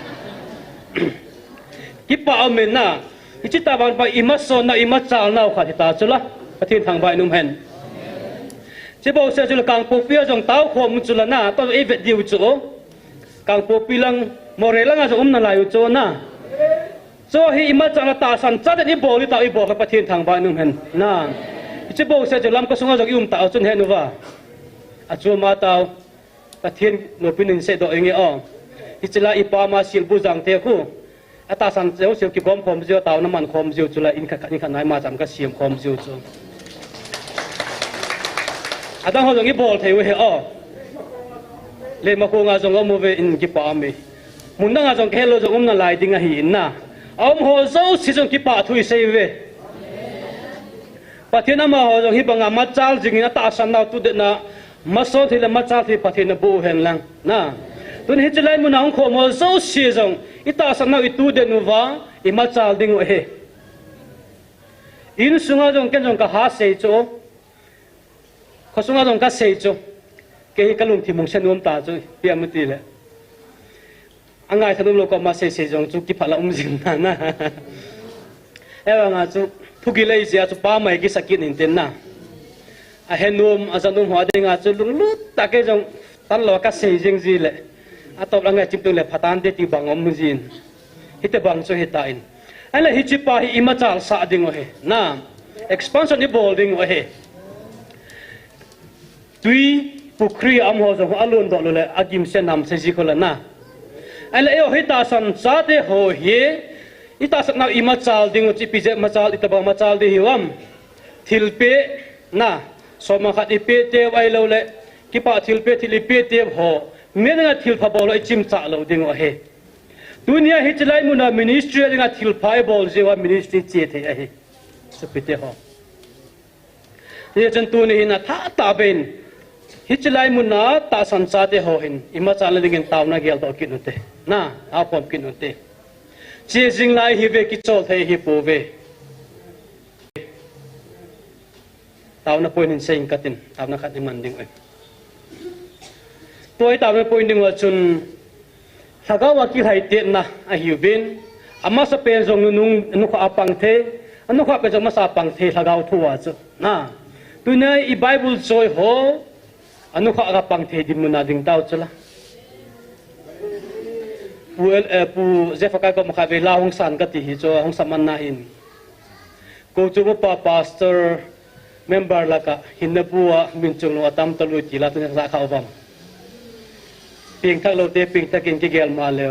ki pa amen na chi ta ban ba ima son na ima chal na kha ta chula pathin thang bai num hen chi bo se chu kang po pia jong tau khom chu la na to e vet diu chu kang po pilang morelang a na lai chu na so hi ima chang ta san cha de ni boli ta I bo ka pathin thang ba num hen na chi bo se lam ka sunga jong ta chun he nu wa a chu ma taw pathin no pinin se do nge o hi chila ipa ma sil bu jang te khu ata san zeu sil ki bom khom zeu taw na man khom zeu chula in kha nai ma jam ka siam khom zeu chu adang ho jong I bol thei we he o le ma ko nga jong o mo ve in ki pa me mun na nga jong ke lo jong na lai ding a hi na om ho zo si jong ki pa thui sei ve pathina ma ho jong hi banga ma chal jing na ta san naw tu de na ma so thi la ma chal thi pathina bu hen lang na tun hi chalai mun ang kho mo zo si jong I ta san naw I tu de nu wa I ma chal ding he in sunga jong ken jong ka ha sei cho kho sunga jong ka sei cho ke hi kalung thi mong senum ta chu piam ti le angai thanum lo ko ma se jong chu ki phala jing na na ewa nga chu thugi lei sia chu pa mai ki sakin in ten na a henum azanum hwa de nga chu lu ta ke jong tan lo ka se jing ji le a top angai chim tu le phatan de ti bangom jin hite bang chu hita in ala hi chi pa hi ima chal sa ding o he na expansion ni bolding o he tui pukri am ho zo alun do le agim se nam se ji ko la na ala eo hita san sa de ho he ita sak na ima chal ding chi pi je ma chal ita ba ma chal de hiwam thilpe na so ma khat ipe te wai lo le ki pa thilpe thilipe te ho me na thil pha bol chim cha lo ding o he dunia hi chlai muna ministry nga thil phai bol je wa ministry che the a he so pi te ho ye chen tu ni na tha ta ben hi chlai muna ta san cha te ho hin ima cha le ding taw na gel do kin te na a pom kin te che jing lai hi ve ki chol thei hi pu ve taw na point in saying katin taw na khat man ding oi toy taw na point ding wa chun thagawa ki hai te na a hi bin ama sa pen jong nung nu kha apang the anu kha pe jong ma sa pang the thagaw thuwa chu na tu ne I Bible choi ho anu kha ga pang the dim na ding taw chula pu jefa ka ko makha ve la hong san ka ti hi cho hong saman na hin ko chu pa pastor member la ka hinna puwa min chung lo atam talu ti la tu sa kha awam ping thak lo te ping takin ki gel ma le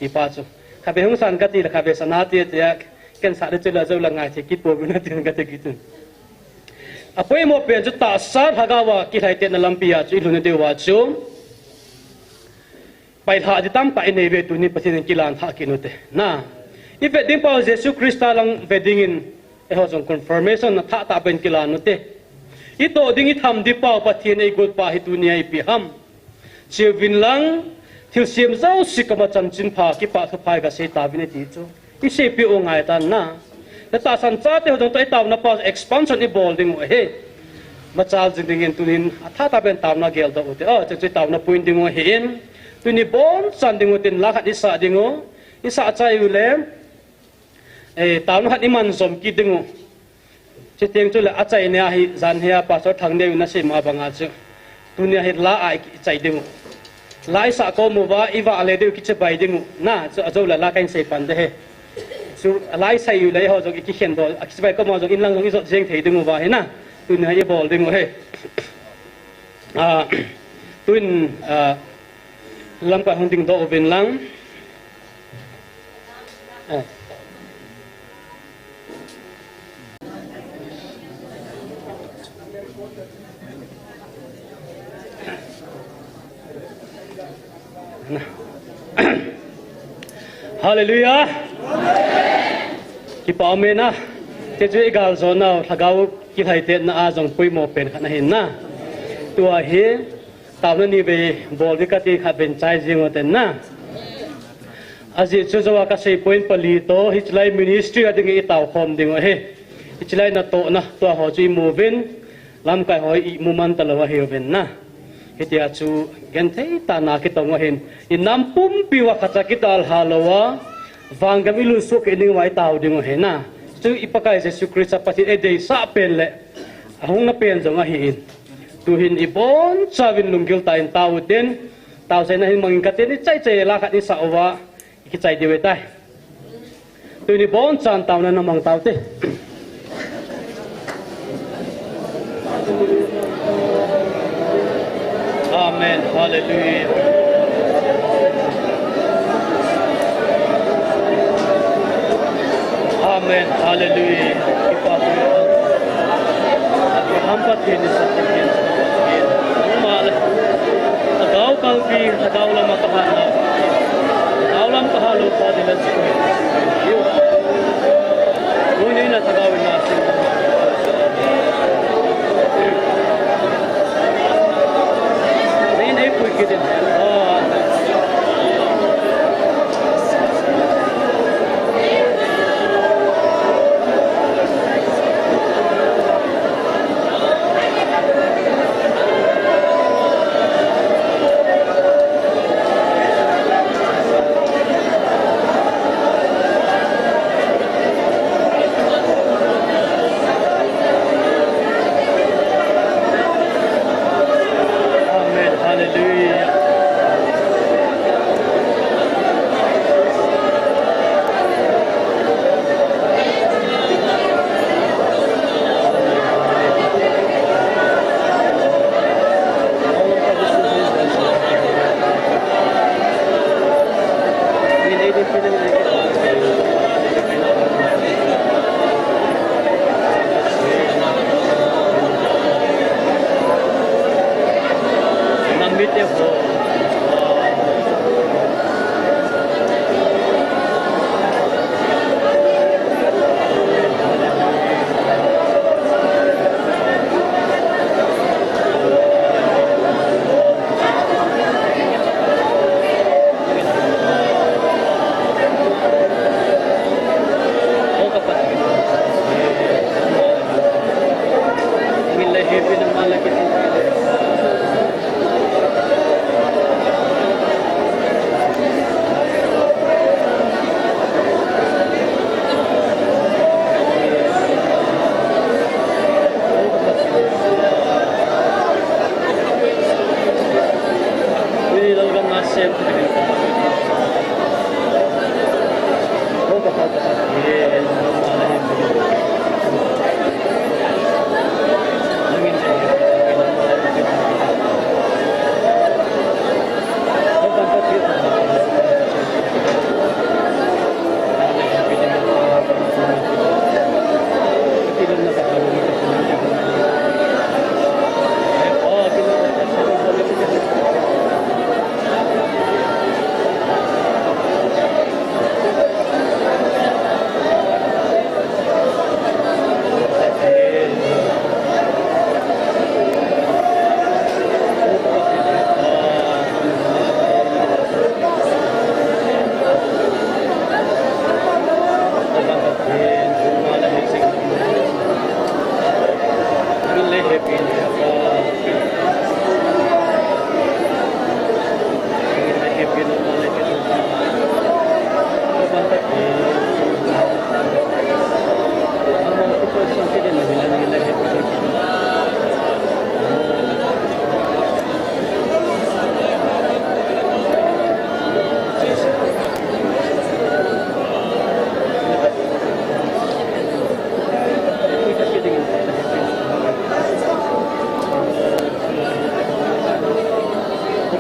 I pa chu kha be hong san ka ti la kha be sana ti te ken sa de chula zo la ngai the ki po bin tin ka te ki tu apoi mo pe chu ta sa thagawa ki thai te na lampia chu lu ne de wa chu pai tha di tam pai nei ve tu ni pasin kilan tha kinute na i wedding pa Jesus Christ lang wedding in e ho jong confirmation na tha ta ben kilan nute i to ding i tham di pa pathin ei gut pa hi tu ni ai pi ham chiu vin lang thil siam zau sikama chan chin pha ki pa thai ga se ta bin ti chu i se pi o ngai tan na ta san cha te ho jong to taw na pa expansion i building o he machal jing in tunin atha ta ben taw na gel do te o che taw na point ding o hin tuni bon san ding o tin la khat isa ding o isa chai u le e taw na hat iman som ki ding o che teng chu le a chai ne hi zan he pa so thang ne na se ma banga chu tunia hi la ai ki chai ding o lai sa ko mu wa iwa le de ki che bai ding o na chu a zo la la kain se pan de he su lai sai u le ho zo ki khen do a ki bai ko ma zo in lang zo ki zo jeng thei ding o wa he na tuin hai bol ding o he tuin lam ka hong ding do ben lang hallelujah ki pa me na te je gal zo na thagau ki thai te na a jong pui mo pen khana hin na tua hi taw na ni be bol vi ka ti kha ben chai jing o ten na aji chu zo ka sei point pali to hichlai ministry ading i taw khom ding o he hichlai na to na tua ho chi mu vin lam kai hoi i mu man talawa he ben na hitia chu gen thei ta na ki tong hin in nam pum piwa khacha ki tal halawa wangam ilu su ke ning wai taw ding o he na chu ipakai Jesus Christ pati e dei sa pen le ahung na pen jong a hi in tu hin ibon chavin lungkil ta in taw ten taw sai na hin mangin ka ten chai chai la khat ni sa owa ki chai dewe tai tu ni bon chan taw na namang taw te amen hallelujah amen hallelujah हम पर थे निश्चित हैं माल अगाव कल भी अगाव लम्हा कहा ना अगाव लम कहा लो पादी लंच को वो नहीं ना अगाव ना नहीं कोई के दिन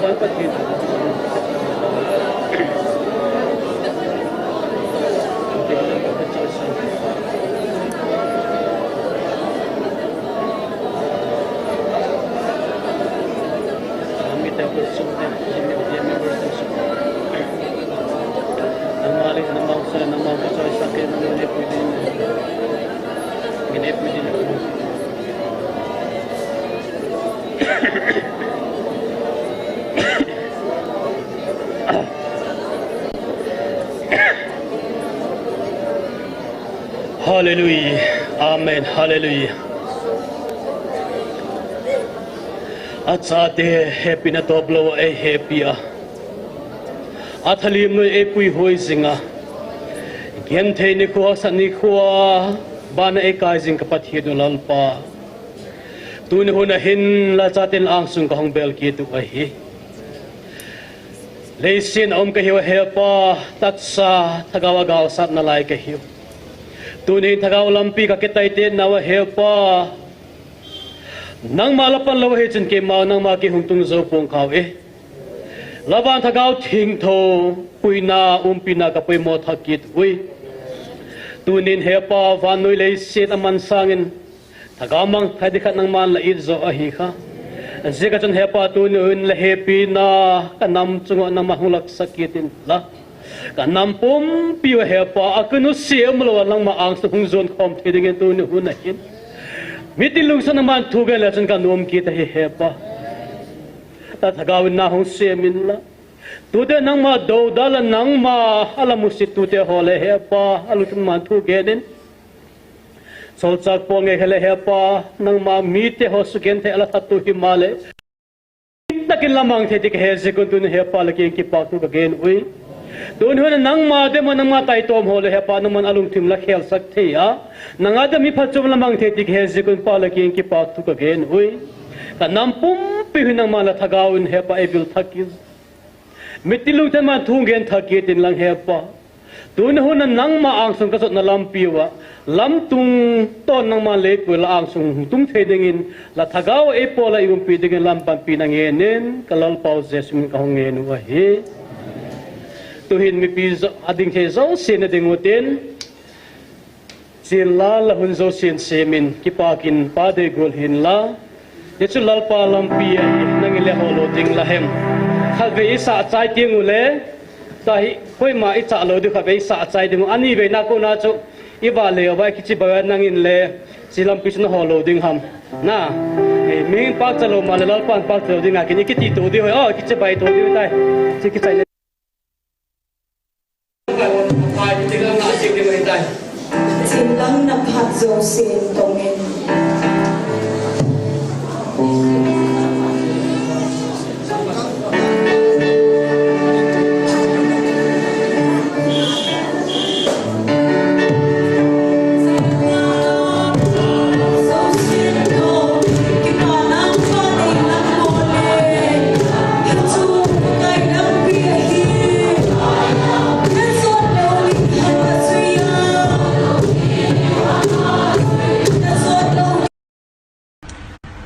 sang pathin Hallelujah. Amen. Hallelujah. Atsate happy na toblo ay happy ah. Athalim no ay pui hoi zinga. Gente ni ko sa ni ko bana ay kaizing kapatid no lalpa. Tuni ho na hin la chatin angsung ka hong bel ki tu ai. Leisin om ka hiwa hepa tatsa tagawagal sat na lai ka hiwa. Tuni tagaw lampi ka kitay tin nawa hepa nang malapan lawa hechin ke mau nang ma ki hungtung zo pong kaw laban tagaw thing tho puina umpina ka pui mo thakit ui tunin hepa vanui lei set aman sangin tagamang thadikat nang man la idzo ahi kha zika chon hepa tunin la happy na kanam chungo nang mahulak sakitin la kanam pum piwa hepa akunu siam lo lang ma ang sung zon khom thiding tunin hunahin mitilung sa naman tugal at ka noom kita hepa tatagawin na hong semin la tude nang ma dawdala nang ma alam mo si tude hole hepa alusun man tugelin solsak po ng hele hepa nang ma mite hosugente ala tatu himale nakin lamang tetik heze kun tun hepa lagi ki paktu gagen ui doon ho na nang made mo nang matay tom hole hepa naman alung tim la khel sakthi ya nang ada mi phachum lamang tetik heze kun palaki ki paktu gagen ui kanam pum pi nang mala thagawin hepa ebil thakiz mitilung tan ma thungen thakitin lang hepa doon ho na nang ma angsung kasot na lampiwa lamtung ton nang ma lepo la angsung tung thedingin la thagaw e pola ium pidingin lampan pinangenen kalal pau jesmin kahungen wa he tuhin mi pizo ading hezo sin dingutin sila la hunzo sin semin kipakin pade golhin la yechu lalpa lampia nangile holo ding lahem khalve isa chai tingule tahi koi ma icha lo du khabe isa chai ding ani ve na ko na chu iba le ba kichi ba nangin le silam pisno holo ding ham na ming pak chalo ma lalpa pak chalo ding akini kiti to di ho kichi bai to di tai chi kichai Silang naphadzo sin tongin.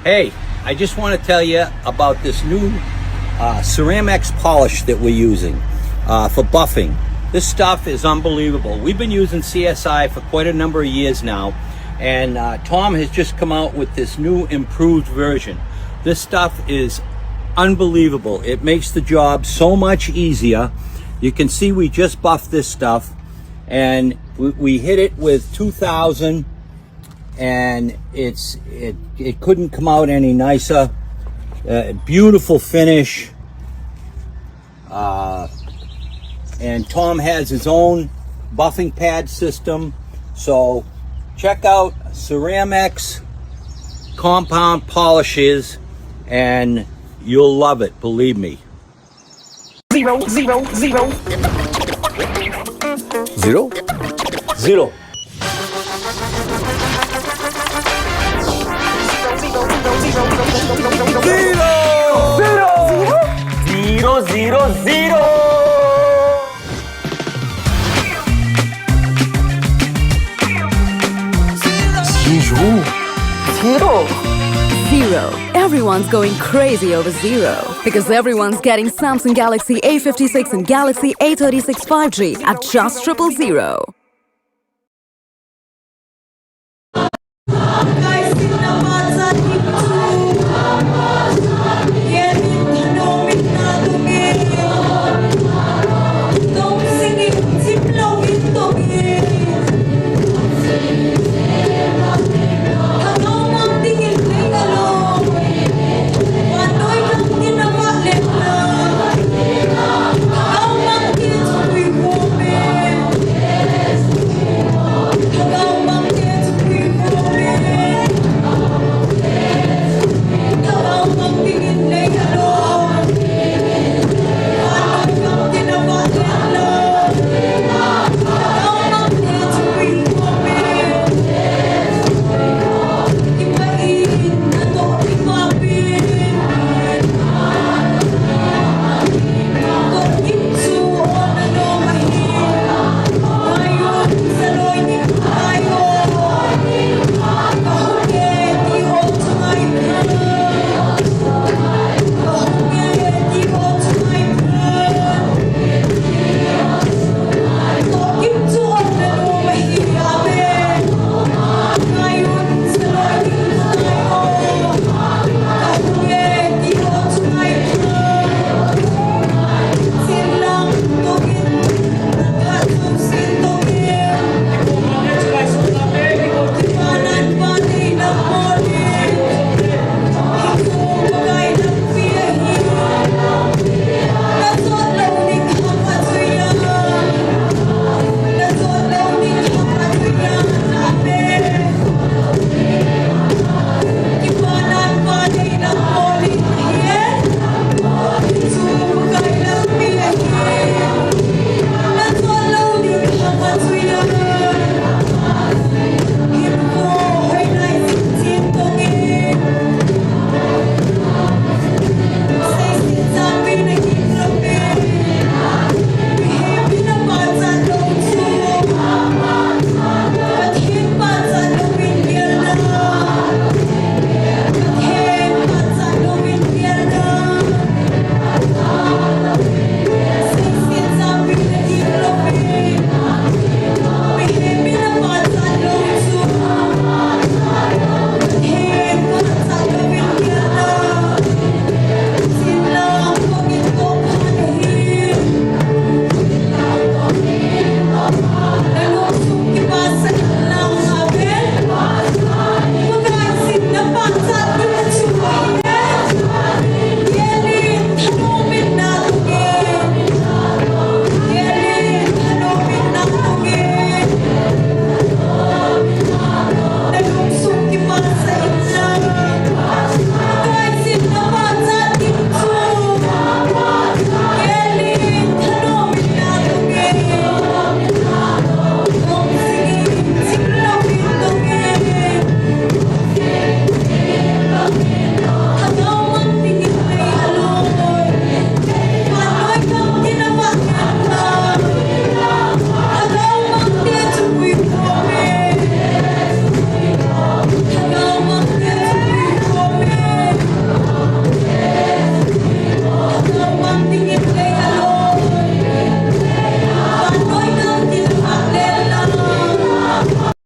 Hey, I just want to tell you about this new Ceramics polish that we're using for buffing. This stuff is unbelievable. We've been using CSI for quite a number of years now, and Tom has just come out with this new improved version. This stuff is unbelievable. It makes the job so much easier. You can see we just buffed this stuff, and we hit it with 2000, and it couldn't come out any nicer. Beautiful finish, and Tom has his own buffing pad system. So check out Ceramics compound polishes and you'll love it, believe me. Zero? Zero. Zero. everyone's going crazy over Zero. Because everyone's getting Samsung Galaxy A56 and Galaxy A36 5G at just 000. Guys,